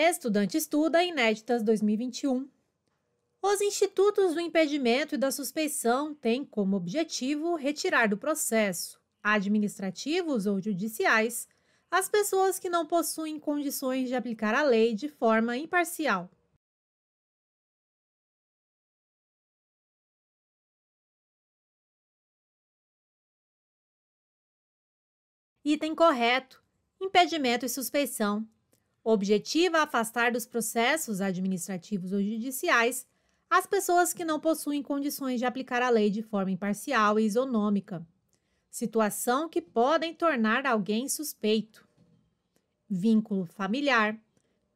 Estudante estuda Inéditas 2021. Os institutos do impedimento e da suspeição têm como objetivo retirar do processo, administrativos ou judiciais, as pessoas que não possuem condições de aplicar a lei de forma imparcial. Item correto: impedimento e suspeição. Objetiva afastar dos processos administrativos ou judiciais as pessoas que não possuem condições de aplicar a lei de forma imparcial e isonômica. Situação que podem tornar alguém suspeito. Vínculo familiar,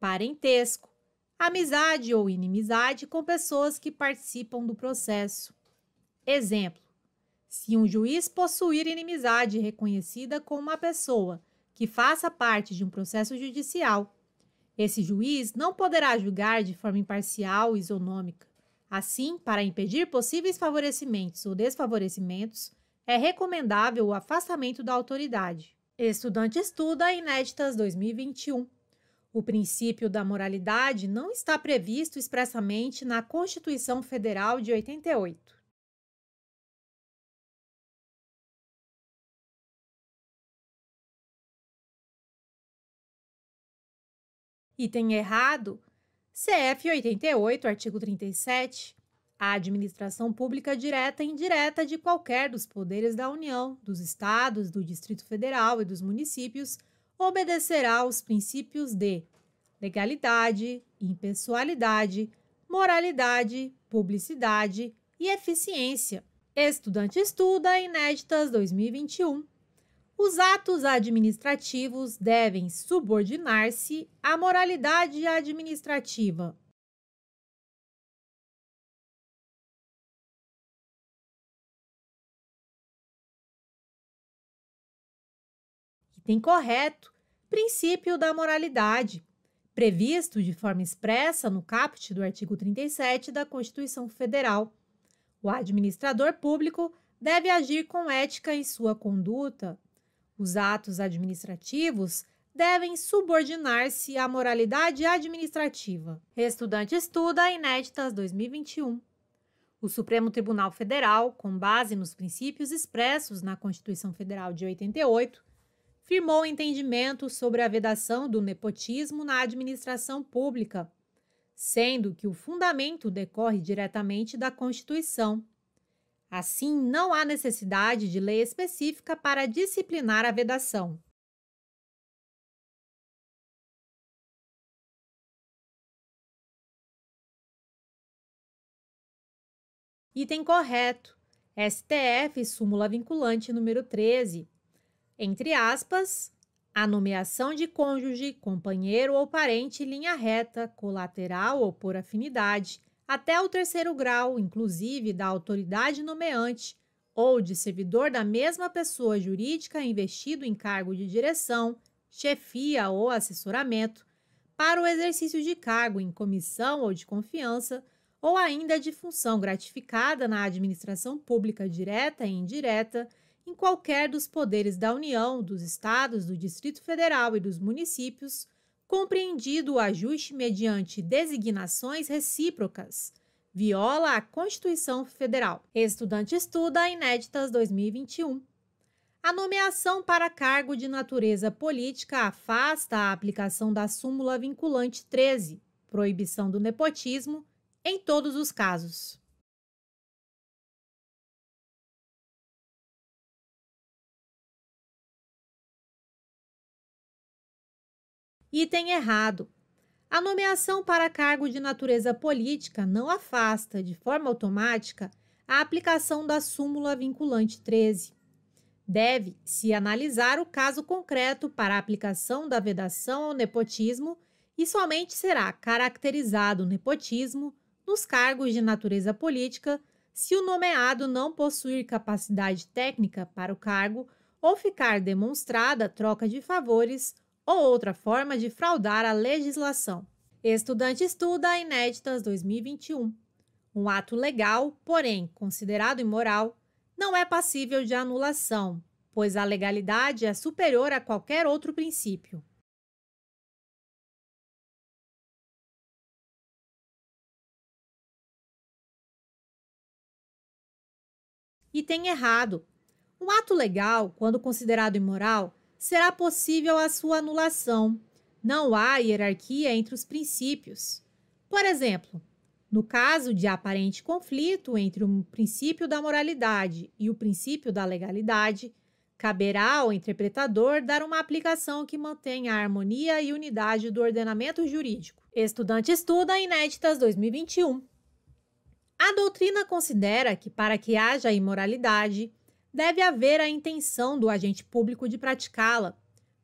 parentesco, amizade ou inimizade com pessoas que participam do processo. Exemplo: se um juiz possuir inimizade reconhecida com uma pessoa que faça parte de um processo judicial, esse juiz não poderá julgar de forma imparcial e isonômica. Assim, para impedir possíveis favorecimentos ou desfavorecimentos, é recomendável o afastamento da autoridade. Estudante estuda Inéditas 2021. O princípio da moralidade não está previsto expressamente na Constituição Federal de 88. Item errado: CF 88, artigo 37. A administração pública direta e indireta de qualquer dos poderes da União, dos Estados, do Distrito Federal e dos municípios obedecerá aos princípios de legalidade, impessoalidade, moralidade, publicidade e eficiência. Estudante estuda Inéditas 2021. Os atos administrativos devem subordinar-se à moralidade administrativa. Item correto: princípio da moralidade, previsto de forma expressa no caput do artigo 37 da Constituição Federal. O administrador público deve agir com ética em sua conduta. Os atos administrativos devem subordinar-se à moralidade administrativa. Estudante estuda Inéditas 2021. O Supremo Tribunal Federal, com base nos princípios expressos na Constituição Federal de 88, firmou entendimento sobre a vedação do nepotismo na administração pública, sendo que o fundamento decorre diretamente da Constituição. Assim, não há necessidade de lei específica para disciplinar a vedação. Item correto: STF, súmula vinculante número 13. Entre aspas, a nomeação de cônjuge, companheiro ou parente em linha reta, colateral ou por afinidade, até o terceiro grau, inclusive da autoridade nomeante, ou de servidor da mesma pessoa jurídica investido em cargo de direção, chefia ou assessoramento, para o exercício de cargo em comissão ou de confiança, ou ainda de função gratificada na administração pública direta e indireta, em qualquer dos poderes da União, dos Estados, do Distrito Federal e dos municípios, compreendido o ajuste mediante designações recíprocas, viola a Constituição Federal. Estudante estuda Inéditas 2021. A nomeação para cargo de natureza política afasta a aplicação da súmula vinculante 13, proibição do nepotismo, em todos os casos. Item errado: a nomeação para cargo de natureza política não afasta, de forma automática, a aplicação da súmula vinculante 13. Deve-se analisar o caso concreto para a aplicação da vedação ao nepotismo e somente será caracterizado o nepotismo nos cargos de natureza política se o nomeado não possuir capacidade técnica para o cargo ou ficar demonstrada troca de favores ou outra forma de fraudar a legislação. Estudante estuda Inéditas 2021. Um ato legal, porém considerado imoral, não é passível de anulação, pois a legalidade é superior a qualquer outro princípio. Item errado. Um ato legal, quando considerado imoral, será possível a sua anulação. Não há hierarquia entre os princípios. Por exemplo, no caso de aparente conflito entre o princípio da moralidade e o princípio da legalidade, caberá ao interpretador dar uma aplicação que mantenha a harmonia e unidade do ordenamento jurídico. Estudante estuda Inéditas 2021. A doutrina considera que, para que haja imoralidade, deve haver a intenção do agente público de praticá-la,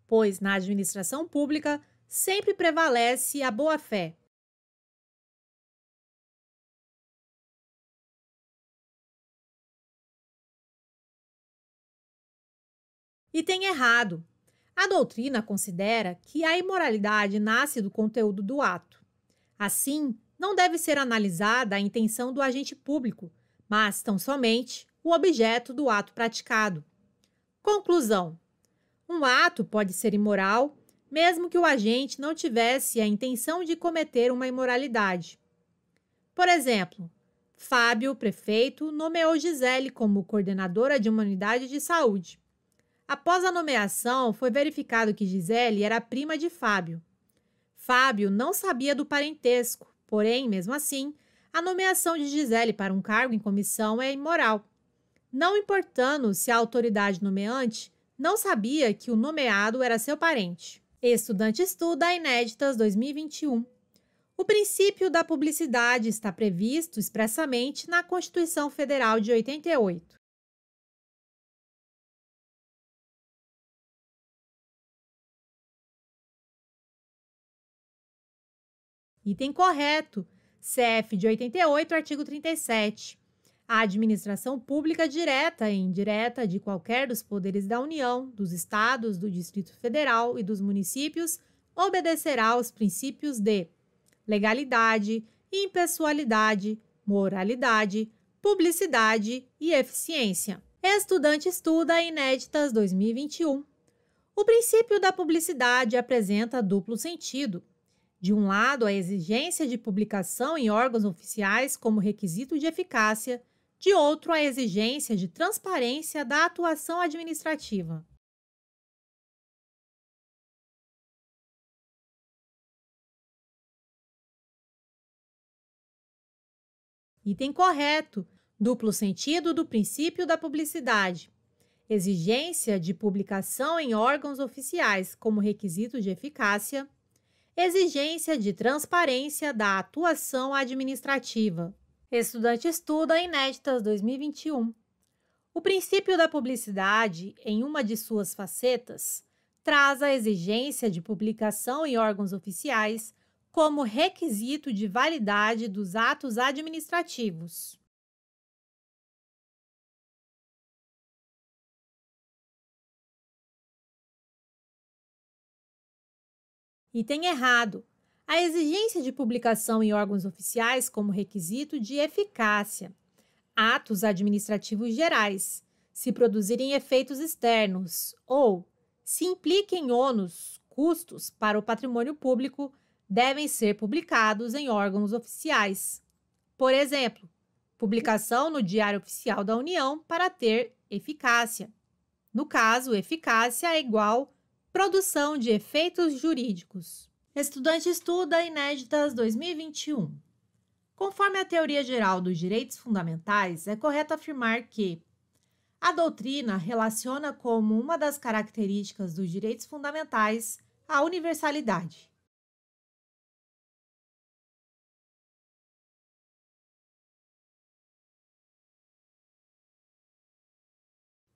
pois na administração pública sempre prevalece a boa-fé. Item errado. A doutrina considera que a imoralidade nasce do conteúdo do ato. Assim, não deve ser analisada a intenção do agente público, mas tão somente o objeto do ato praticado. Conclusão: um ato pode ser imoral, mesmo que o agente não tivesse a intenção de cometer uma imoralidade. Por exemplo, Fábio, prefeito, nomeou Gisele como coordenadora de uma unidade de saúde. Após a nomeação, foi verificado que Gisele era prima de Fábio. Fábio não sabia do parentesco, porém, mesmo assim, a nomeação de Gisele para um cargo em comissão é imoral, não importando se a autoridade nomeante não sabia que o nomeado era seu parente. Estudante estuda Inéditas 2021. O princípio da publicidade está previsto expressamente na Constituição Federal de 88. Item correto. CF de 88, artigo 37. A administração pública direta e indireta de qualquer dos poderes da União, dos Estados, do Distrito Federal e dos municípios obedecerá aos princípios de legalidade, impessoalidade, moralidade, publicidade e eficiência. Estudante estuda Inéditas 2021. O princípio da publicidade apresenta duplo sentido. De um lado, a exigência de publicação em órgãos oficiais como requisito de eficácia, de outro, a exigência de transparência da atuação administrativa. Item correto. Duplo sentido do princípio da publicidade. Exigência de publicação em órgãos oficiais como requisito de eficácia. Exigência de transparência da atuação administrativa. Estudante estuda Inéditas 2021. O princípio da publicidade, em uma de suas facetas, traz a exigência de publicação em órgãos oficiais como requisito de validade dos atos administrativos. Item errado. A exigência de publicação em órgãos oficiais como requisito de eficácia. Atos administrativos gerais, se produzirem efeitos externos ou se impliquem ônus, custos para o patrimônio público, devem ser publicados em órgãos oficiais. Por exemplo, publicação no Diário Oficial da União para ter eficácia. No caso, eficácia é igual produção de efeitos jurídicos. Estudante estuda Inéditas 2021. Conforme a teoria geral dos direitos fundamentais, é correto afirmar que a doutrina relaciona como uma das características dos direitos fundamentais a universalidade.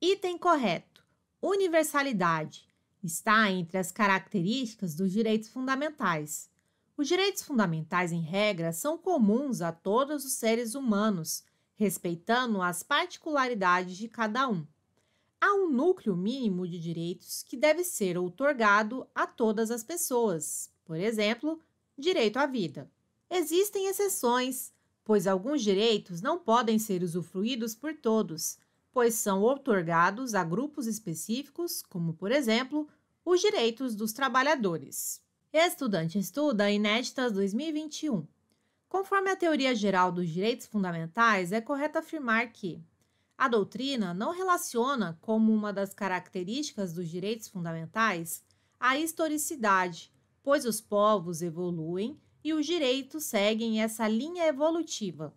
Item correto. Universalidade está entre as características dos direitos fundamentais. Os direitos fundamentais, em regra, são comuns a todos os seres humanos, respeitando as particularidades de cada um. Há um núcleo mínimo de direitos que deve ser outorgado a todas as pessoas, por exemplo, direito à vida. Existem exceções, pois alguns direitos não podem ser usufruídos por todos, pois são outorgados a grupos específicos, como, por exemplo, os direitos dos trabalhadores. Estudante estuda Inéditas 2021. Conforme a teoria geral dos direitos fundamentais, é correto afirmar que A doutrina não relaciona como uma das características dos direitos fundamentais a historicidade, pois os povos evoluem e os direitos seguem essa linha evolutiva.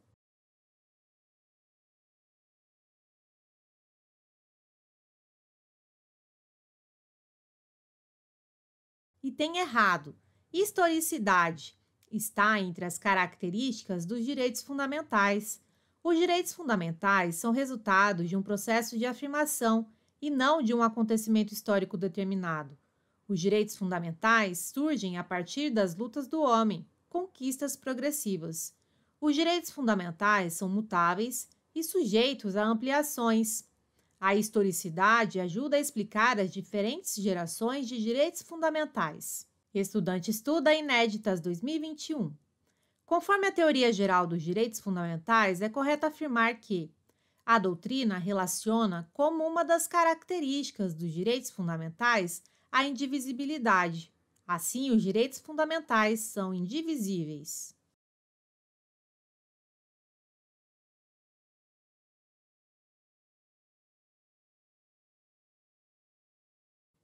E tem errado. Historicidade está entre as características dos direitos fundamentais. Os direitos fundamentais são resultado de um processo de afirmação e não de um acontecimento histórico determinado. Os direitos fundamentais surgem a partir das lutas do homem, conquistas progressivas. Os direitos fundamentais são mutáveis e sujeitos a ampliações. A historicidade ajuda a explicar as diferentes gerações de direitos fundamentais. Estudante estuda Inéditas 2021. Conforme a teoria geral dos direitos fundamentais, é correto afirmar que a doutrina relaciona como uma das características dos direitos fundamentais a indivisibilidade. Assim, os direitos fundamentais são indivisíveis.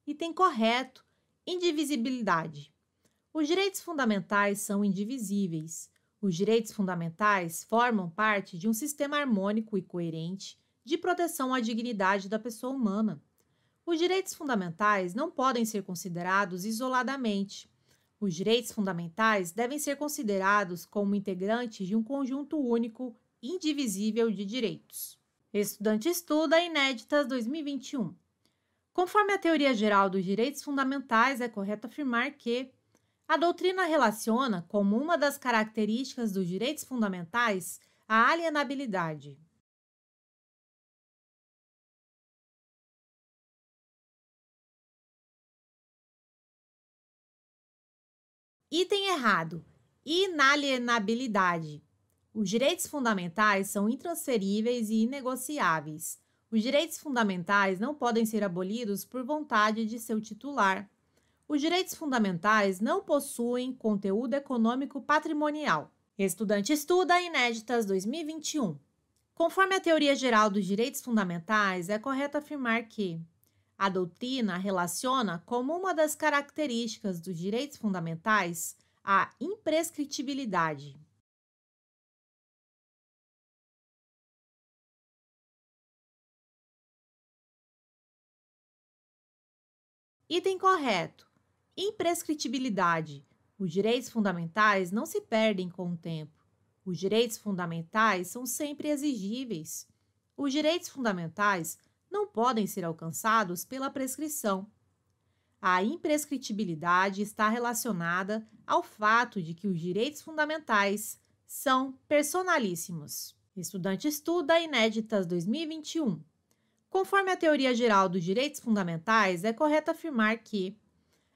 Item correto: indivisibilidade. Os direitos fundamentais são indivisíveis. Os direitos fundamentais formam parte de um sistema harmônico e coerente de proteção à dignidade da pessoa humana. Os direitos fundamentais não podem ser considerados isoladamente. Os direitos fundamentais devem ser considerados como integrantes de um conjunto único, indivisível de direitos. Estudante estuda Inéditas 2021. Conforme a teoria geral dos direitos fundamentais, é correto afirmar que a doutrina relaciona como uma das características dos direitos fundamentais a alienabilidade. Item errado: inalienabilidade. Os direitos fundamentais são intransferíveis e inegociáveis. Os direitos fundamentais não podem ser abolidos por vontade de seu titular. Os direitos fundamentais não possuem conteúdo econômico patrimonial. Estudante estuda Inéditas 2021. Conforme a teoria geral dos direitos fundamentais, é correto afirmar que a doutrina relaciona como uma das características dos direitos fundamentais a imprescritibilidade. Item correto: imprescritibilidade. Os direitos fundamentais não se perdem com o tempo. Os direitos fundamentais são sempre exigíveis. Os direitos fundamentais não podem ser alcançados pela prescrição. A imprescritibilidade está relacionada ao fato de que os direitos fundamentais são personalíssimos. Estudante estuda Inéditas 2021. Conforme a teoria geral dos direitos fundamentais, é correto afirmar que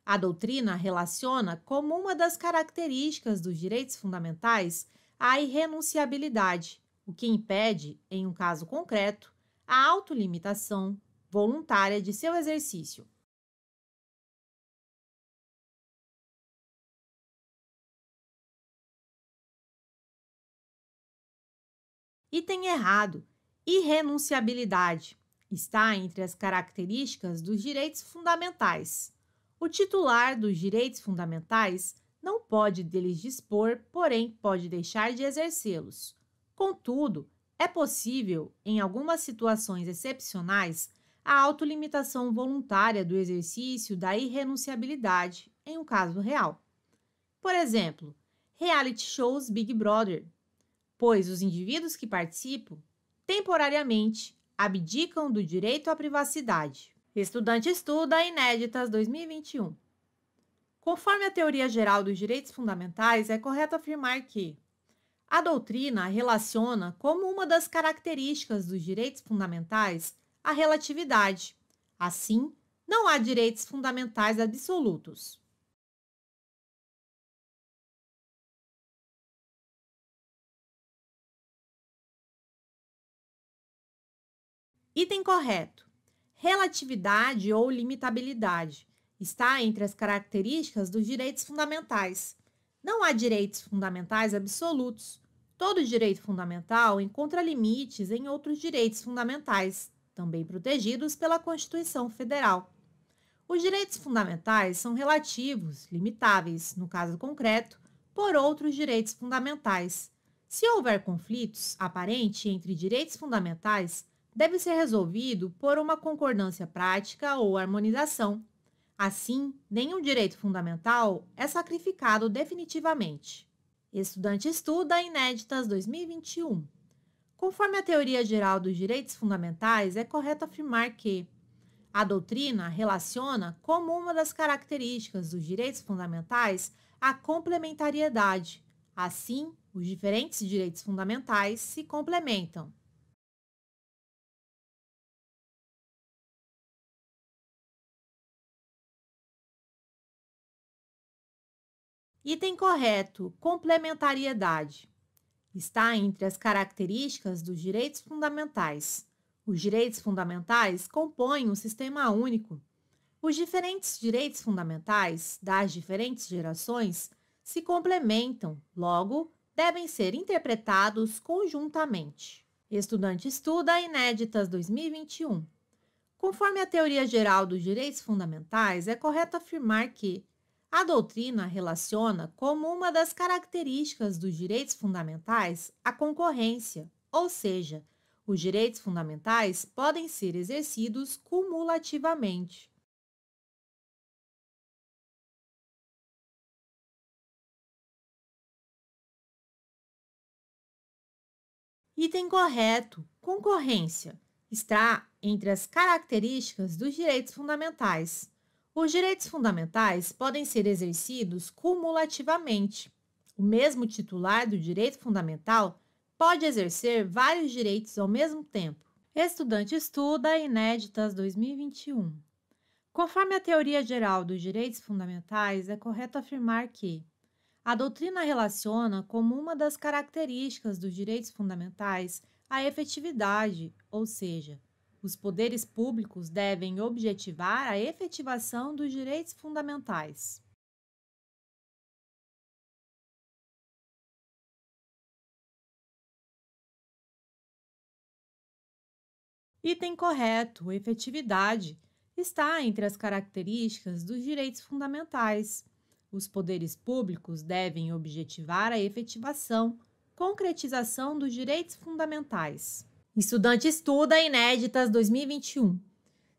a doutrina relaciona como uma das características dos direitos fundamentais a irrenunciabilidade, o que impede, em um caso concreto, a autolimitação voluntária de seu exercício. Item errado: irrenunciabilidade. Está entre as características dos direitos fundamentais. O titular dos direitos fundamentais não pode deles dispor, porém pode deixar de exercê-los. Contudo, é possível, em algumas situações excepcionais, a autolimitação voluntária do exercício da irrenunciabilidade, em um caso real. Por exemplo, reality shows Big Brother, pois os indivíduos que participam, temporariamente, abdicam do direito à privacidade. Estudante estuda Inéditas 2021. Conforme a teoria geral dos direitos fundamentais, é correto afirmar que a doutrina relaciona como uma das características dos direitos fundamentais a relatividade. Assim, não há direitos fundamentais absolutos. Item correto: relatividade ou limitabilidade está entre as características dos direitos fundamentais. Não há direitos fundamentais absolutos. Todo direito fundamental encontra limites em outros direitos fundamentais, também protegidos pela Constituição Federal. Os direitos fundamentais são relativos, limitáveis, no caso concreto, por outros direitos fundamentais. Se houver conflitos aparentes entre direitos fundamentais, deve ser resolvido por uma concordância prática ou harmonização. Assim, nenhum direito fundamental é sacrificado definitivamente. Estudante estuda Inéditas 2021. Conforme a teoria geral dos direitos fundamentais, é correto afirmar que a doutrina relaciona como uma das características dos direitos fundamentais a complementariedade. Assim, os diferentes direitos fundamentais se complementam. Item correto: complementariedade. Está entre as características dos direitos fundamentais. Os direitos fundamentais compõem um sistema único. Os diferentes direitos fundamentais das diferentes gerações se complementam, logo, devem ser interpretados conjuntamente. Estudante estuda Inéditas 2021. Conforme a teoria geral dos direitos fundamentais, é correto afirmar que a doutrina relaciona como uma das características dos direitos fundamentais a concorrência, ou seja, os direitos fundamentais podem ser exercidos cumulativamente. Item correto: concorrência. Está entre as características dos direitos fundamentais. Os direitos fundamentais podem ser exercidos cumulativamente. O mesmo titular do direito fundamental pode exercer vários direitos ao mesmo tempo. Estudante estuda Inéditas 2021. Conforme a teoria geral dos direitos fundamentais, é correto afirmar que a doutrina relaciona como uma das características dos direitos fundamentais a efetividade, ou seja, os poderes públicos devem objetivar a efetivação dos direitos fundamentais. Item correto: efetividade. Está entre as características dos direitos fundamentais. Os poderes públicos devem objetivar a efetivação, concretização dos direitos fundamentais. Estudante estuda Inéditas 2021.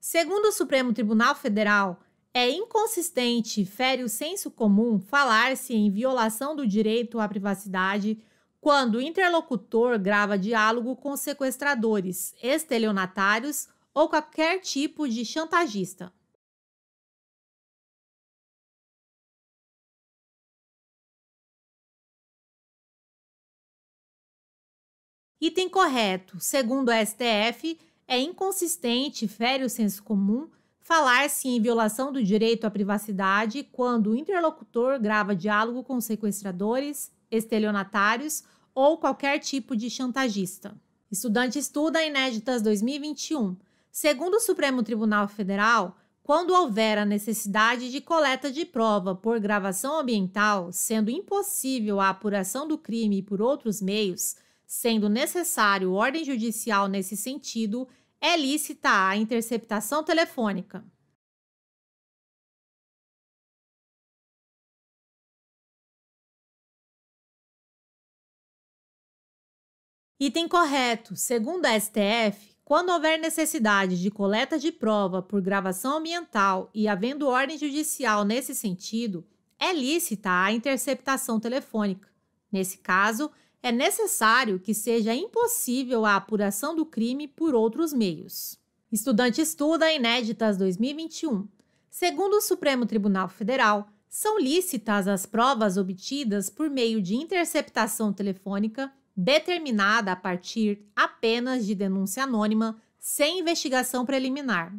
Segundo o Supremo Tribunal Federal, é inconsistente e fere o senso comum falar-se em violação do direito à privacidade quando o interlocutor grava diálogo com sequestradores, estelionatários ou qualquer tipo de chantagista. Item correto: segundo o STF, é inconsistente e fere o senso comum falar-se em violação do direito à privacidade quando o interlocutor grava diálogo com sequestradores, estelionatários ou qualquer tipo de chantagista. Estudante estuda Inéditas 2021. Segundo o Supremo Tribunal Federal, quando houver a necessidade de coleta de prova por gravação ambiental, sendo impossível a apuração do crime por outros meios, sendo necessário ordem judicial nesse sentido, é lícita a interceptação telefônica. Item correto: segundo a STF, quando houver necessidade de coleta de prova por gravação ambiental e havendo ordem judicial nesse sentido, é lícita a interceptação telefônica. Nesse caso, é necessário que seja impossível a apuração do crime por outros meios. Estudante estuda Inéditas 2021. Segundo o Supremo Tribunal Federal, são lícitas as provas obtidas por meio de interceptação telefônica determinada a partir apenas de denúncia anônima, sem investigação preliminar.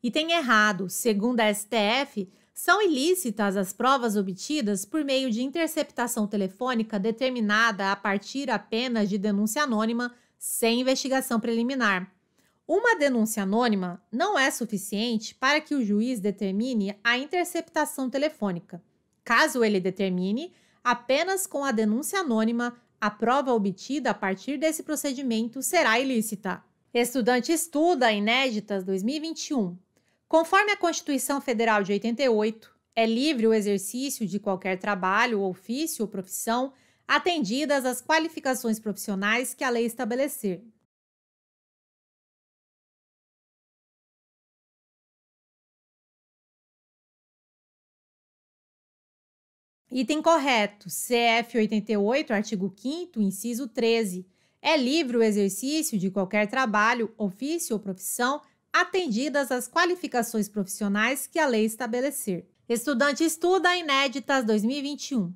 Item errado: segundo a STF, são ilícitas as provas obtidas por meio de interceptação telefônica determinada a partir apenas de denúncia anônima, sem investigação preliminar. Uma denúncia anônima não é suficiente para que o juiz determine a interceptação telefônica. Caso ele determine, apenas com a denúncia anônima, a prova obtida a partir desse procedimento será ilícita. Estudante estuda Inéditas 2021. Conforme a Constituição Federal de 88, é livre o exercício de qualquer trabalho, ofício ou profissão, atendidas as qualificações profissionais que a lei estabelecer. Item correto, CF 88, artigo 5º, inciso 13. É livre o exercício de qualquer trabalho, ofício ou profissão, atendidas as qualificações profissionais que a lei estabelecer. Estudante estuda Inéditas 2021.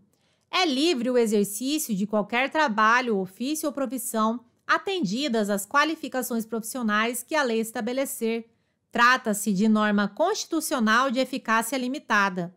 É livre o exercício de qualquer trabalho, ofício ou profissão, atendidas as qualificações profissionais que a lei estabelecer. Trata-se de norma constitucional de eficácia limitada.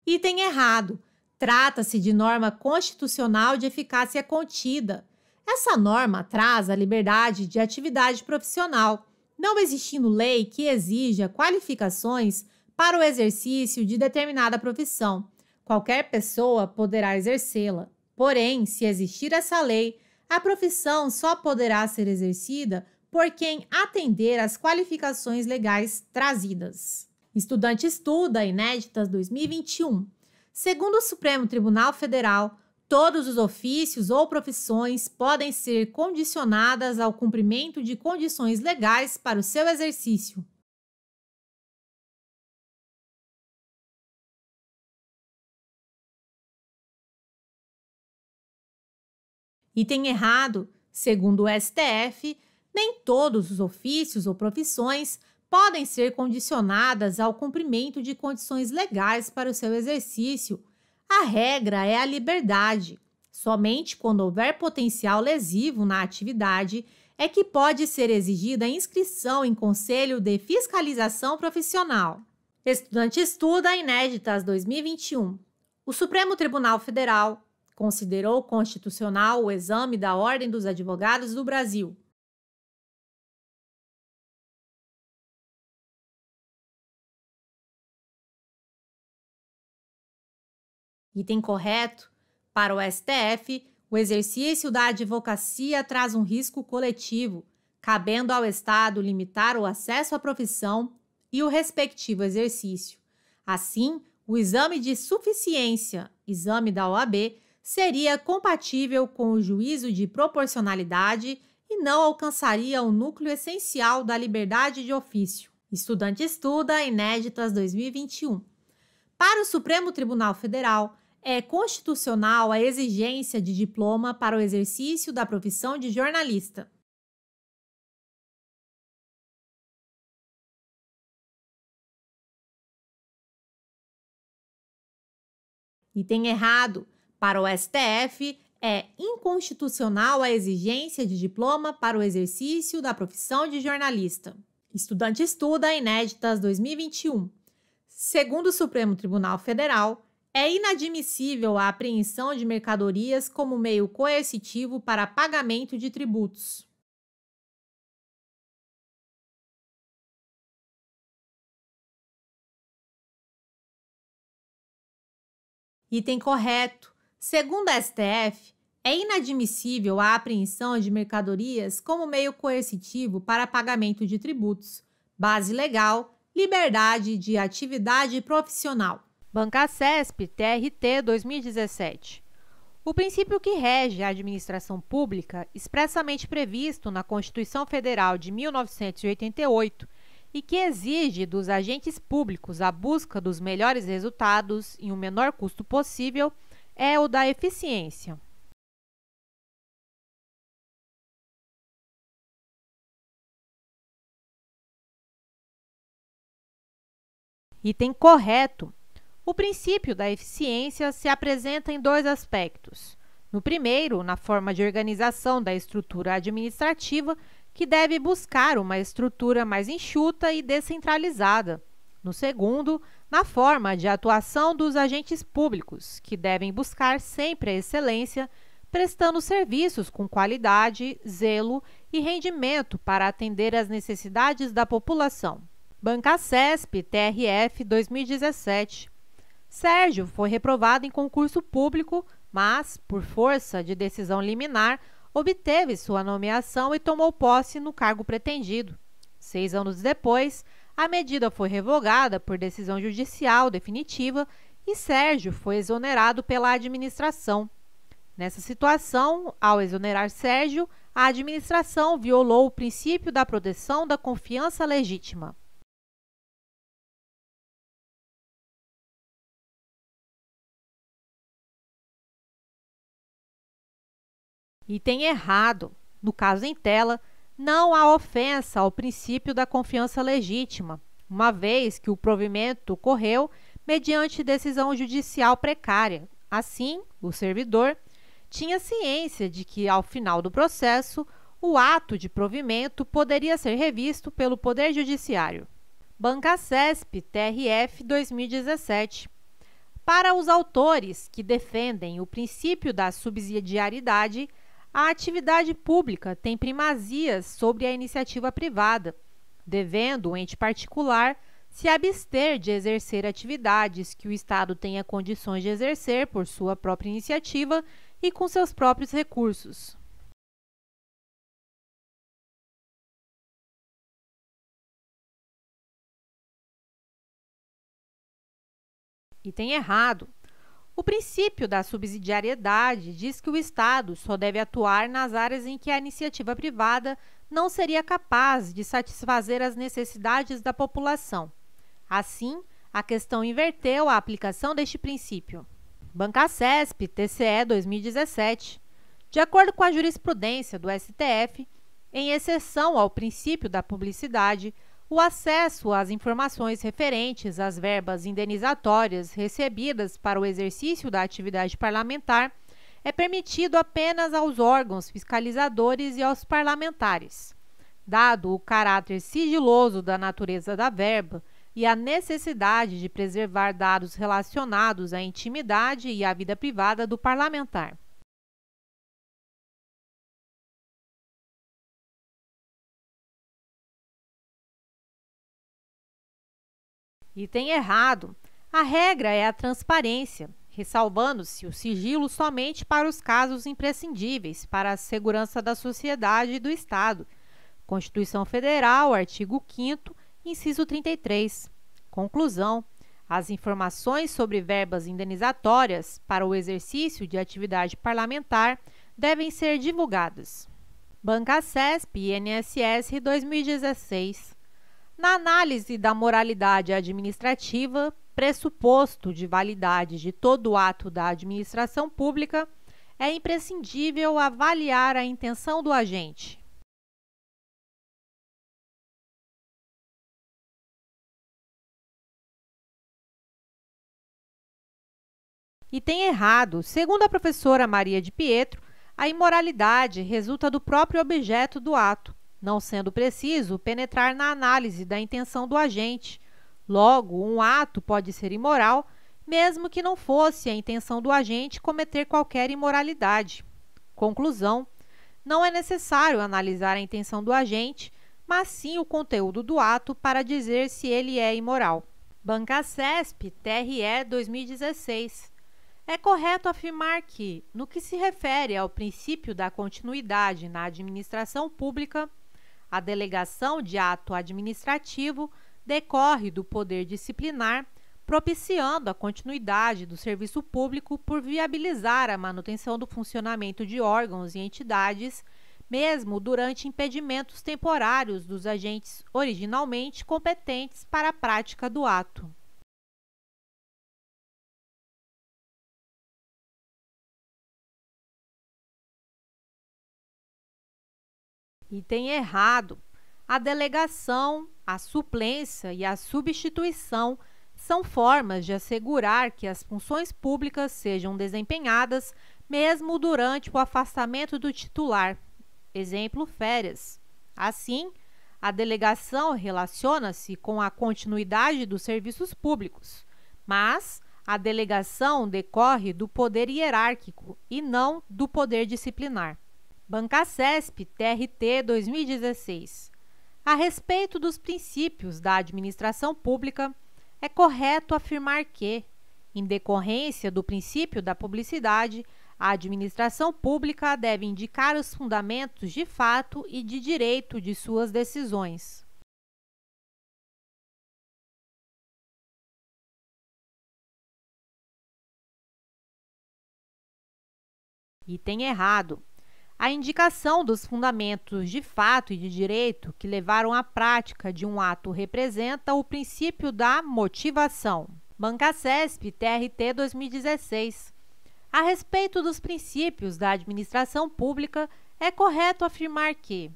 Item errado. Trata-se de norma constitucional de eficácia contida. Essa norma traz a liberdade de atividade profissional, não existindo lei que exija qualificações para o exercício de determinada profissão. Qualquer pessoa poderá exercê-la. Porém, se existir essa lei, a profissão só poderá ser exercida por quem atender às qualificações legais trazidas. Estudante estuda Inéditas 2021. Segundo o Supremo Tribunal Federal, todos os ofícios ou profissões podem ser condicionadas ao cumprimento de condições legais para o seu exercício. Item errado. Segundo o STF, nem todos os ofícios ou profissões podem ser condicionadas ao cumprimento de condições legais para o seu exercício. A regra é a liberdade. Somente quando houver potencial lesivo na atividade é que pode ser exigida a inscrição em conselho de fiscalização profissional. Estudante estuda Inéditas 2021. O Supremo Tribunal Federal considerou constitucional o exame da Ordem dos Advogados do Brasil. Item correto. Para o STF, o exercício da advocacia traz um risco coletivo, cabendo ao Estado limitar o acesso à profissão e o respectivo exercício. Assim, o exame de suficiência, exame da OAB, seria compatível com o juízo de proporcionalidade e não alcançaria o núcleo essencial da liberdade de ofício. Estudante estuda Inéditas 2021. Para o Supremo Tribunal Federal, é constitucional a exigência de diploma para o exercício da profissão de jornalista. Item errado. Para o STF, é inconstitucional a exigência de diploma para o exercício da profissão de jornalista. Estudante estuda Inéditas 2021. Segundo o Supremo Tribunal Federal, é inadmissível a apreensão de mercadorias como meio coercitivo para pagamento de tributos. Item correto. Segundo a STF, é inadmissível a apreensão de mercadorias como meio coercitivo para pagamento de tributos. Base legal, liberdade de atividade profissional. Bancasesp TRT 2017. O princípio que rege a administração pública, expressamente previsto na Constituição Federal de 1988 e que exige dos agentes públicos a busca dos melhores resultados em o menor custo possível, é o da eficiência. Item correto. O princípio da eficiência se apresenta em dois aspectos. No primeiro, na forma de organização da estrutura administrativa, que deve buscar uma estrutura mais enxuta e descentralizada. No segundo, na forma de atuação dos agentes públicos, que devem buscar sempre a excelência, prestando serviços com qualidade, zelo e rendimento para atender às necessidades da população. Bancacesp TRF 2017. Sérgio foi reprovado em concurso público, mas, por força de decisão liminar, obteve sua nomeação e tomou posse no cargo pretendido. 6 anos depois, a medida foi revogada por decisão judicial definitiva e Sérgio foi exonerado pela administração. Nessa situação, ao exonerar Sérgio, a administração violou o princípio da proteção da confiança legítima. Item errado. No caso em tela, não há ofensa ao princípio da confiança legítima, uma vez que o provimento ocorreu mediante decisão judicial precária. Assim, o servidor tinha ciência de que, ao final do processo, o ato de provimento poderia ser revisto pelo Poder Judiciário. Bancacesp TRF 2017. Para os autores que defendem o princípio da subsidiariedade, a atividade pública tem primazia sobre a iniciativa privada, devendo o ente particular se abster de exercer atividades que o Estado tenha condições de exercer por sua própria iniciativa e com seus próprios recursos. Item errado. O princípio da subsidiariedade diz que o Estado só deve atuar nas áreas em que a iniciativa privada não seria capaz de satisfazer as necessidades da população. Assim, a questão inverteu a aplicação deste princípio. Bancacesp TCE 2017. De acordo com a jurisprudência do STF, em exceção ao princípio da publicidade, o acesso às informações referentes às verbas indenizatórias recebidas para o exercício da atividade parlamentar é permitido apenas aos órgãos fiscalizadores e aos parlamentares. Dado o caráter sigiloso da natureza da verba e a necessidade de preservar dados relacionados à intimidade e à vida privada do parlamentar. Item errado. A regra é a transparência, ressalvando-se o sigilo somente para os casos imprescindíveis para a segurança da sociedade e do Estado. Constituição Federal, artigo 5º, inciso 33. Conclusão. As informações sobre verbas indenizatórias para o exercício de atividade parlamentar devem ser divulgadas. Bancacesp INSS 2016. Na análise da moralidade administrativa, pressuposto de validade de todo ato da administração pública, é imprescindível avaliar a intenção do agente. Item errado. Segundo a professora Maria de Pietro, a imoralidade resulta do próprio objeto do ato, não sendo preciso penetrar na análise da intenção do agente. Logo, um ato pode ser imoral, mesmo que não fosse a intenção do agente cometer qualquer imoralidade. Conclusão: não é necessário analisar a intenção do agente, mas sim o conteúdo do ato para dizer se ele é imoral. Bancacesp TRE 2016. É correto afirmar que, no que se refere ao princípio da continuidade na administração pública, a delegação de ato administrativo decorre do poder disciplinar, propiciando a continuidade do serviço público por viabilizar a manutenção do funcionamento de órgãos e entidades, mesmo durante impedimentos temporários dos agentes originalmente competentes para a prática do ato. Item errado. A delegação, a suplência e a substituição são formas de assegurar que as funções públicas sejam desempenhadas mesmo durante o afastamento do titular. Exemplo, férias. Assim, A delegação relaciona-se com a continuidade dos serviços públicos, mas a delegação decorre do poder hierárquico e não do poder disciplinar. Bancacesp, TRT 2016. A respeito dos princípios da administração pública, é correto afirmar que, em decorrência do princípio da publicidade, a administração pública deve indicar os fundamentos de fato e de direito de suas decisões. Item errado. A indicação dos fundamentos de fato e de direito que levaram à prática de um ato representa o princípio da motivação. Bancacesp, TRT 2016. A respeito dos princípios da administração pública, é correto afirmar que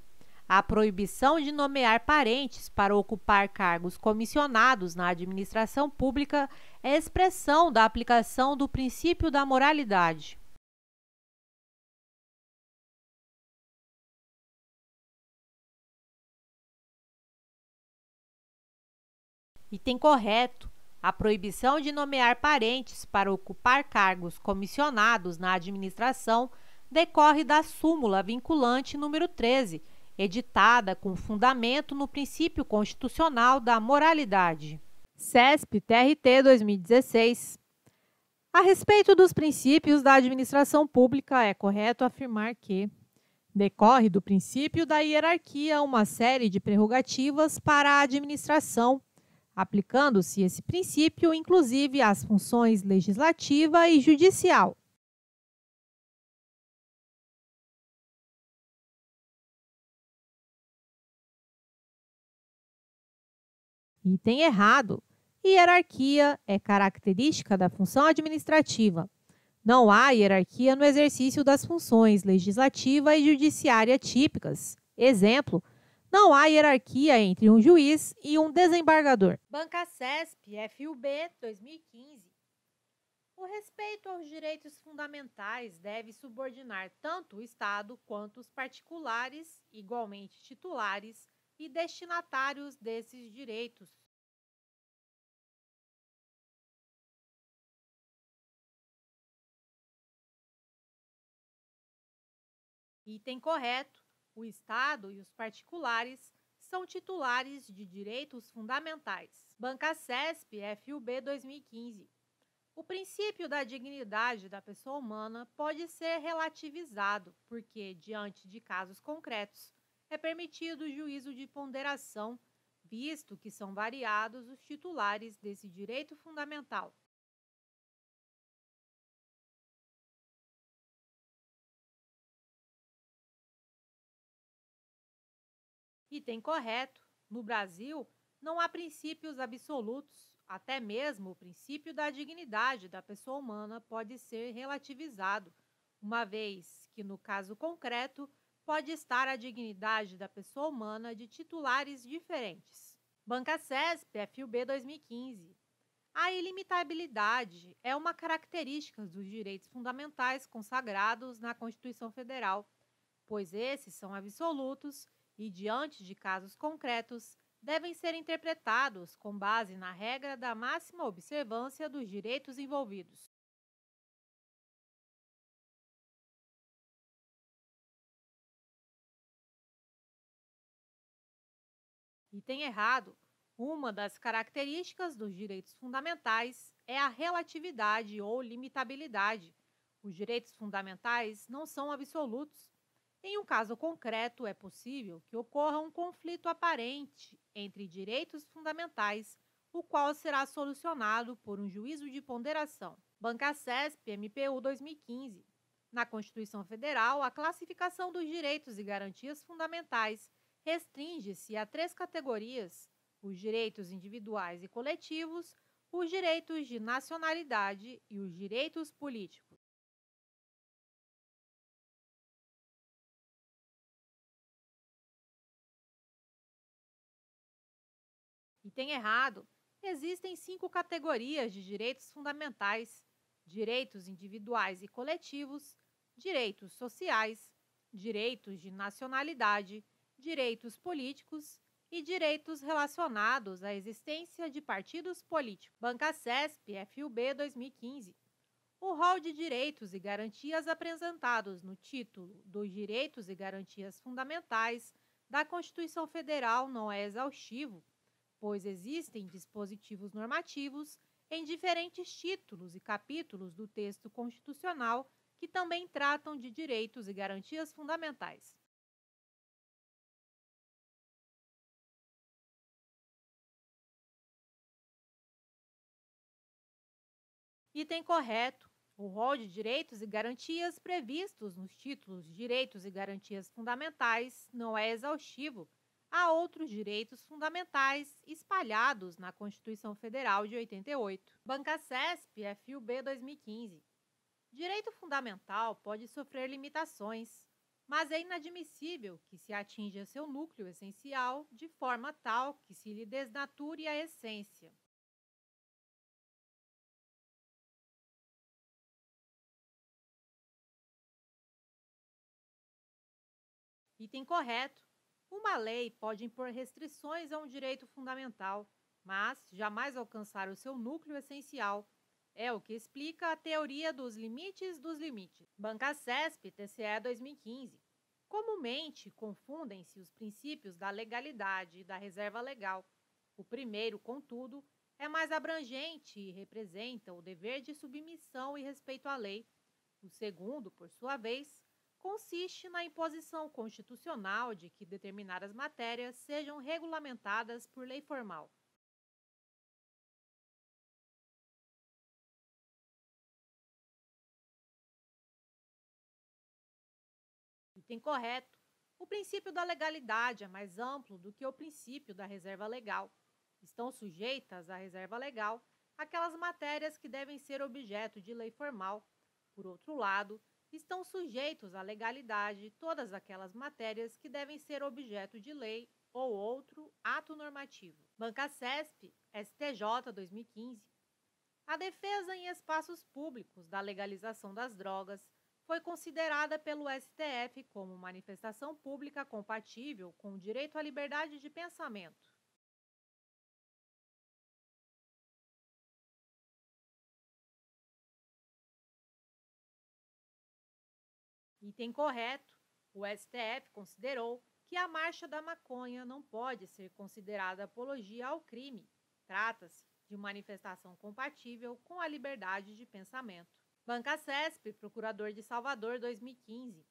a proibição de nomear parentes para ocupar cargos comissionados na administração pública é expressão da aplicação do princípio da moralidade. Item correto. A proibição de nomear parentes para ocupar cargos comissionados na administração decorre da súmula vinculante número 13, editada com fundamento no princípio constitucional da moralidade. CESP-TRT 2016. A respeito dos princípios da administração pública, é correto afirmar que decorre do princípio da hierarquia uma série de prerrogativas para a administração, aplicando-se esse princípio, inclusive, às funções legislativa e judicial. Item errado. Hierarquia é característica da função administrativa. Não há hierarquia no exercício das funções legislativa e judiciária típicas. Exemplo: não há hierarquia entre um juiz e um desembargador. Bancacesp, FUB, 2015. O respeito aos direitos fundamentais deve subordinar tanto o Estado quanto os particulares, igualmente titulares e destinatários desses direitos. Item correto. O Estado e os particulares são titulares de direitos fundamentais. Bancacesp, FUB 2015. O princípio da dignidade da pessoa humana pode ser relativizado, porque, diante de casos concretos, é permitido o juízo de ponderação, visto que são variados os titulares desse direito fundamental. Item correto. No Brasil, não há princípios absolutos. Até mesmo o princípio da dignidade da pessoa humana pode ser relativizado, uma vez que, no caso concreto, pode estar a dignidade da pessoa humana de titulares diferentes. Bancacesp, FUB 2015. A ilimitabilidade é uma característica dos direitos fundamentais consagrados na Constituição Federal, pois esses são absolutos e, diante de casos concretos, devem ser interpretados com base na regra da máxima observância dos direitos envolvidos. Item errado. Uma das características dos direitos fundamentais é a relatividade ou limitabilidade. Os direitos fundamentais não são absolutos. Em um caso concreto, é possível que ocorra um conflito aparente entre direitos fundamentais, o qual será solucionado por um juízo de ponderação. Bancacesp, MPU 2015. Na Constituição Federal, a classificação dos direitos e garantias fundamentais restringe-se a 3 categorias: os direitos individuais e coletivos, os direitos de nacionalidade e os direitos políticos. Item errado. Existem 5 categorias de direitos fundamentais: direitos individuais e coletivos, direitos sociais, direitos de nacionalidade, direitos políticos e direitos relacionados à existência de partidos políticos. Banca CESP FUB 2015. O rol de direitos e garantias apresentados no título dos Direitos e Garantias Fundamentais da Constituição Federal não é exaustivo, pois existem dispositivos normativos em diferentes títulos e capítulos do texto constitucional que também tratam de direitos e garantias fundamentais. Item correto. O rol de direitos e garantias previstos nos títulos Direitos e Garantias Fundamentais não é exaustivo. Há outros direitos fundamentais espalhados na Constituição Federal de 88. Banca CESP FUB 2015. Direito fundamental pode sofrer limitações, mas é inadmissível que se atinja seu núcleo essencial de forma tal que se lhe desnature a essência. Item correto. Uma lei pode impor restrições a um direito fundamental, mas jamais alcançar o seu núcleo essencial. É o que explica a teoria dos limites dos limites. Banca CESP TCE 2015. Comumente confundem-se os princípios da legalidade e da reserva legal. O primeiro, contudo, é mais abrangente e representa o dever de submissão e respeito à lei. O segundo, por sua vez, consiste na imposição constitucional de que determinadas matérias sejam regulamentadas por lei formal. Item correto. O princípio da legalidade é mais amplo do que o princípio da reserva legal. Estão sujeitas à reserva legal aquelas matérias que devem ser objeto de lei formal. Por outro lado, estão sujeitos à legalidade todas aquelas matérias que devem ser objeto de lei ou outro ato normativo. Banca CESP, STJ 2015. A defesa em espaços públicos da legalização das drogas foi considerada pelo STF como manifestação pública compatível com o direito à liberdade de pensamento. Item correto. O STF considerou que a marcha da maconha não pode ser considerada apologia ao crime. Trata-se de manifestação compatível com a liberdade de pensamento. Banca CESP, Procurador de Salvador 2015.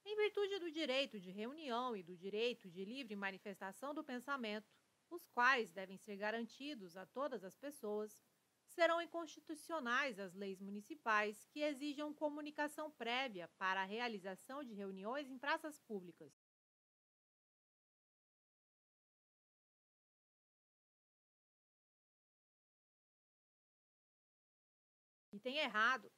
Em virtude do direito de reunião e do direito de livre manifestação do pensamento, os quais devem ser garantidos a todas as pessoas, serão inconstitucionais as leis municipais que exijam comunicação prévia para a realização de reuniões em praças públicas. Item errado.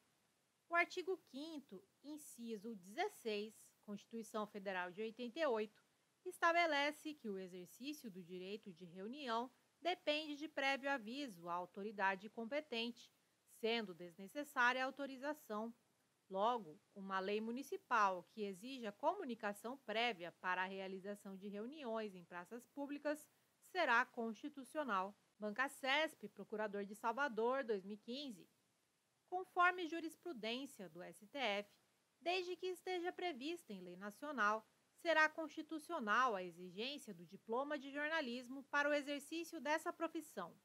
O artigo 5º, inciso 16, Constituição Federal de 88, estabelece que o exercício do direito de reunião depende de prévio aviso à autoridade competente, sendo desnecessária a autorização. Logo, uma lei municipal que exija comunicação prévia para a realização de reuniões em praças públicas será constitucional. Banca CESP, Procurador de Salvador, 2015. Conforme jurisprudência do STF, desde que esteja prevista em lei nacional, será constitucional a exigência do diploma de jornalismo para o exercício dessa profissão.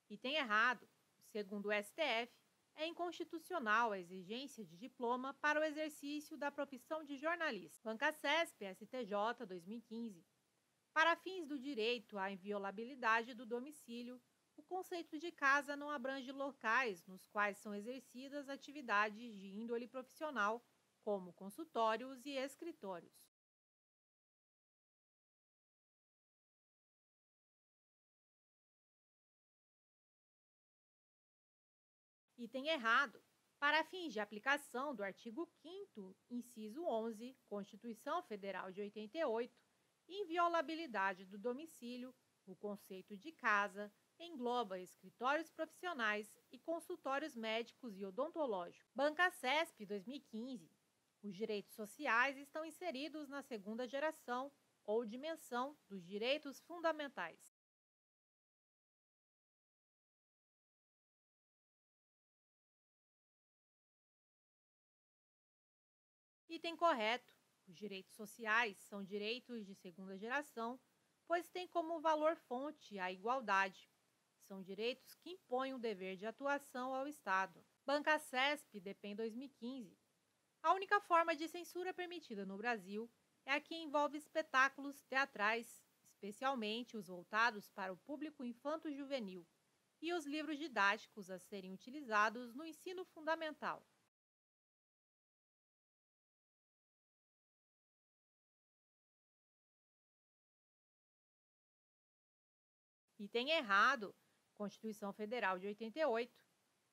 Item errado. Segundo o STF, é inconstitucional a exigência de diploma para o exercício da profissão de jornalista. Banca CESP STJ 2015. Para fins do direito à inviolabilidade do domicílio, o conceito de casa não abrange locais nos quais são exercidas atividades de índole profissional, como consultórios e escritórios. Item errado. Para fins de aplicação do artigo 5º, inciso 11, Constituição Federal de 88, inviolabilidade do domicílio, o conceito de casa engloba escritórios profissionais e consultórios médicos e odontológicos. Banca CESP 2015. Os direitos sociais estão inseridos na segunda geração ou dimensão dos direitos fundamentais. Item correto. Os direitos sociais são direitos de segunda geração, pois têm como valor-fonte a igualdade. São direitos que impõem o dever de atuação ao Estado. Banca CESP, DEPEN 2015. A única forma de censura permitida no Brasil é a que envolve espetáculos teatrais, especialmente os voltados para o público infanto-juvenil, e os livros didáticos a serem utilizados no ensino fundamental. Item errado. Constituição Federal de 88.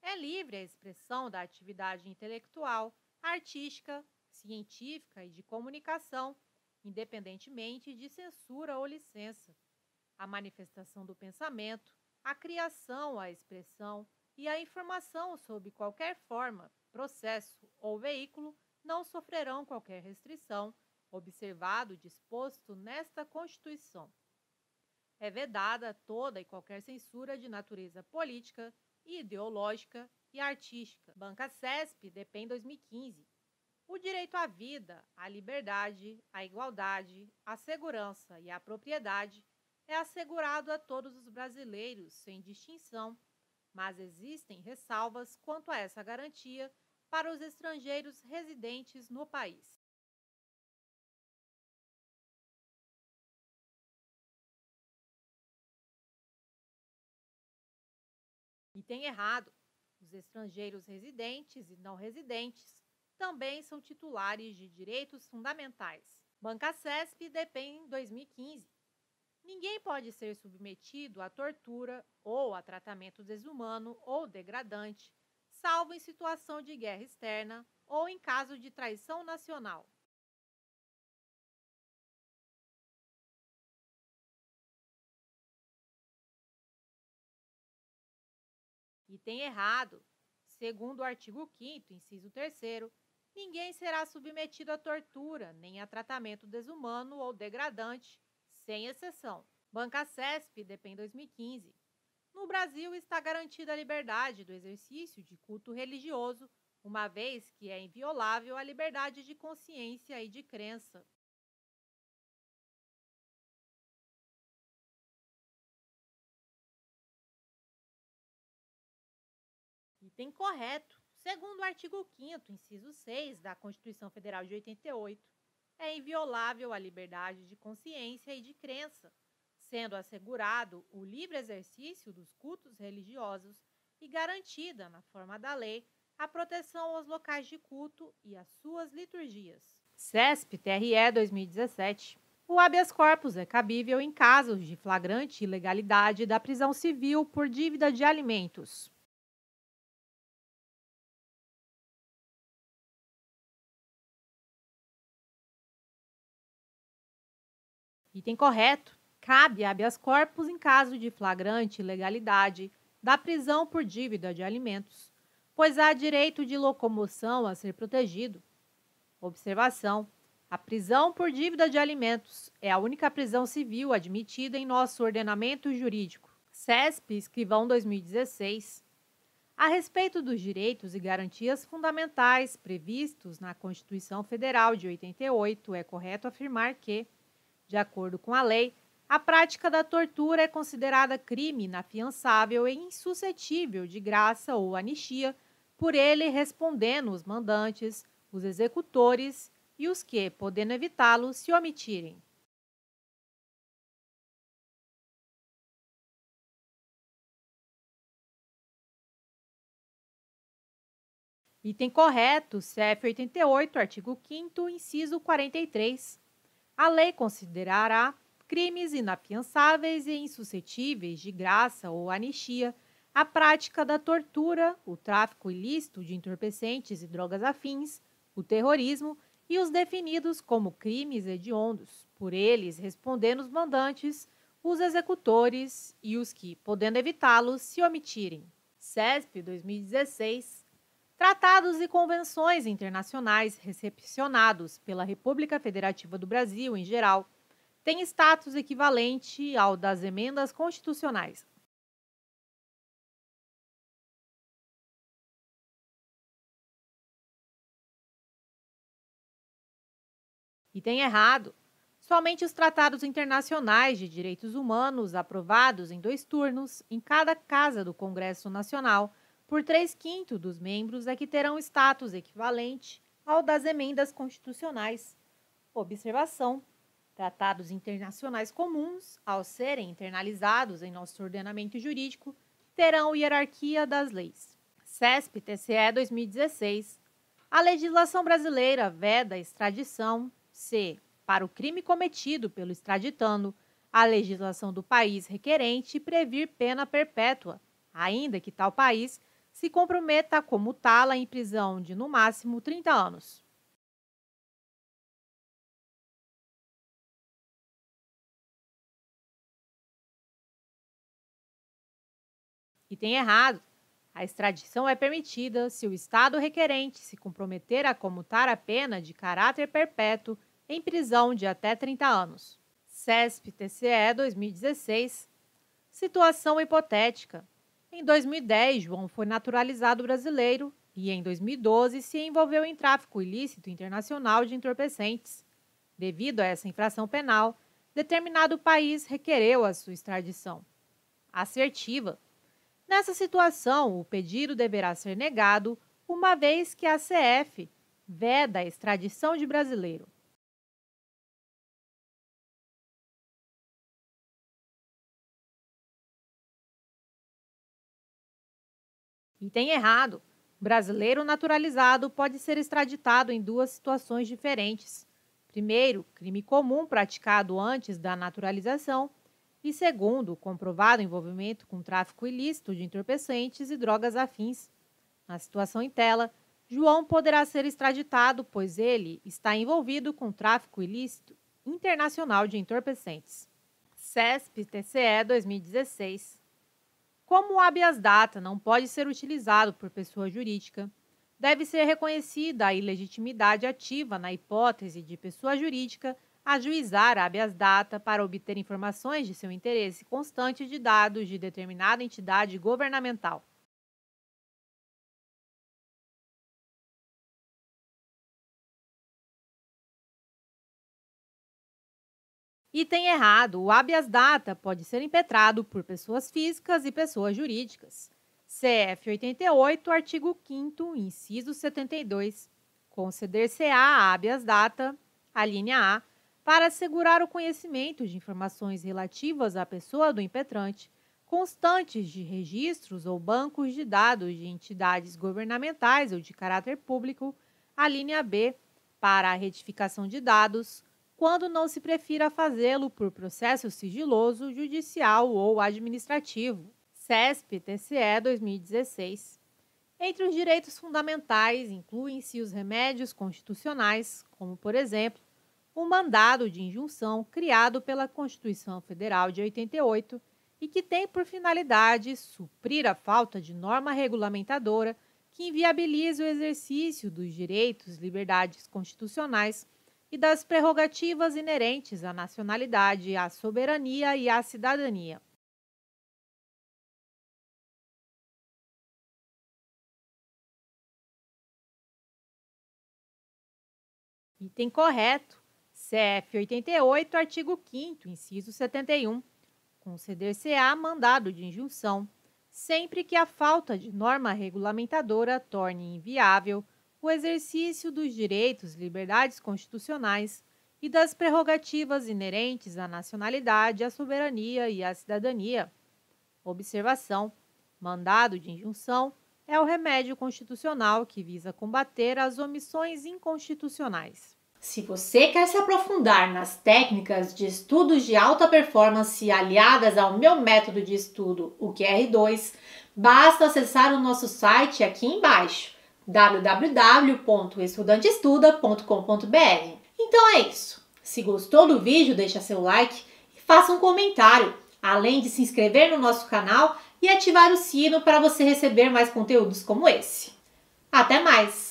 É livre a expressão da atividade intelectual, artística, científica e de comunicação, independentemente de censura ou licença. A manifestação do pensamento, a criação, a expressão e a informação sob qualquer forma, processo ou veículo não sofrerão qualquer restrição, observado o disposto nesta Constituição. É vedada toda e qualquer censura de natureza política, ideológica e artística. Banca CESP, DEPEN 2015. O direito à vida, à liberdade, à igualdade, à segurança e à propriedade é assegurado a todos os brasileiros, sem distinção, mas existem ressalvas quanto a essa garantia para os estrangeiros residentes no país. Item errado. Os estrangeiros residentes e não residentes também são titulares de direitos fundamentais. Banca CESP, DEPEN 2015. Ninguém pode ser submetido à tortura ou a tratamento desumano ou degradante, salvo em situação de guerra externa ou em caso de traição nacional. Item errado. Segundo o artigo 5º, inciso 3º, ninguém será submetido à tortura, nem a tratamento desumano ou degradante, sem exceção. Banca CESP, DEPEN 2015. No Brasil está garantida a liberdade do exercício de culto religioso, uma vez que é inviolável a liberdade de consciência e de crença. Item correto. Segundo o artigo 5º, inciso 6 da Constituição Federal de 88, é inviolável a liberdade de consciência e de crença, sendo assegurado o livre exercício dos cultos religiosos e garantida, na forma da lei, a proteção aos locais de culto e às suas liturgias. CESP-TRE 2017. O habeas corpus é cabível em casos de flagrante ilegalidade da prisão civil por dívida de alimentos. Item correto. Cabe habeas corpus em caso de flagrante ilegalidade da prisão por dívida de alimentos, pois há direito de locomoção a ser protegido. Observação: a prisão por dívida de alimentos é a única prisão civil admitida em nosso ordenamento jurídico. CESP, Escrivão 2016. A respeito dos direitos e garantias fundamentais previstos na Constituição Federal de 88, é correto afirmar que, de acordo com a lei, a prática da tortura é considerada crime inafiançável e insuscetível de graça ou anistia, por ele respondendo os mandantes, os executores e os que, podendo evitá-lo, se omitirem. Item correto, CF 88, artigo 5º, inciso 43. A lei considerará crimes inafiançáveis e insuscetíveis de graça ou anistia a prática da tortura, o tráfico ilícito de entorpecentes e drogas afins, o terrorismo e os definidos como crimes hediondos, por eles respondendo os mandantes, os executores e os que, podendo evitá-los, se omitirem. CESP 2016. Tratados e convenções internacionais recepcionados pela República Federativa do Brasil em geral têm status equivalente ao das emendas constitucionais. Item errado. Somente os tratados internacionais de direitos humanos aprovados em 2 turnos em cada casa do Congresso Nacional por 3/5 dos membros é que terão status equivalente ao das emendas constitucionais. Observação: tratados internacionais comuns, ao serem internalizados em nosso ordenamento jurídico, terão hierarquia das leis. CESP-TCE 2016. A legislação brasileira veda a extradição se, para o crime cometido pelo extraditando, a legislação do país requerente previr pena perpétua, ainda que tal país se comprometa a comutá-la em prisão de, no máximo, 30 anos. Item errado. A extradição é permitida se o Estado requerente se comprometer a comutar a pena de caráter perpétuo em prisão de até 30 anos. CESP-TCE 2016. Situação hipotética. Em 2010, João foi naturalizado brasileiro e, em 2012, se envolveu em tráfico ilícito internacional de entorpecentes. Devido a essa infração penal, determinado país requereu a sua extradição. Assertiva. Nessa situação, o pedido deverá ser negado, uma vez que a CF veda a extradição de brasileiro. Item errado. Brasileiro naturalizado pode ser extraditado em 2 situações diferentes. Primeiro, crime comum praticado antes da naturalização. E segundo, comprovado envolvimento com tráfico ilícito de entorpecentes e drogas afins. Na situação em tela, João poderá ser extraditado, pois ele está envolvido com tráfico ilícito internacional de entorpecentes. CESP-TCE 2016. Como o habeas data não pode ser utilizado por pessoa jurídica, deve ser reconhecida a ilegitimidade ativa na hipótese de pessoa jurídica ajuizar habeas data para obter informações de seu interesse constante de dados de determinada entidade governamental. Item errado. O habeas data pode ser impetrado por pessoas físicas e pessoas jurídicas. CF 88, artigo 5º, inciso 72. Conceder-se-á habeas data, alínea A, para assegurar o conhecimento de informações relativas à pessoa do impetrante, constantes de registros ou bancos de dados de entidades governamentais ou de caráter público, alínea B, para a retificação de dados, quando não se prefira fazê-lo por processo sigiloso, judicial ou administrativo. CESP-TCE 2016. Entre os direitos fundamentais, incluem-se os remédios constitucionais, como, por exemplo, o mandado de injunção criado pela Constituição Federal de 88 e que tem por finalidade suprir a falta de norma regulamentadora que inviabilize o exercício dos direitos e liberdades constitucionais e das prerrogativas inerentes à nacionalidade, à soberania e à cidadania. Item correto. CF 88, artigo 5º, inciso 71. Conceder-se-á mandado de injunção, sempre que a falta de norma regulamentadora torne inviável o exercício dos direitos e liberdades constitucionais e das prerrogativas inerentes à nacionalidade, à soberania e à cidadania. Observação: mandado de injunção é o remédio constitucional que visa combater as omissões inconstitucionais. Se você quer se aprofundar nas técnicas de estudos de alta performance aliadas ao meu método de estudo, o QR2, basta acessar o nosso site aqui embaixo, www.estudanteestuda.com.br. Então é isso. Se gostou do vídeo, deixa seu like faça um comentário, além de se inscrever no nosso canal e ativar o sino para você receber mais conteúdos como esse. Até mais!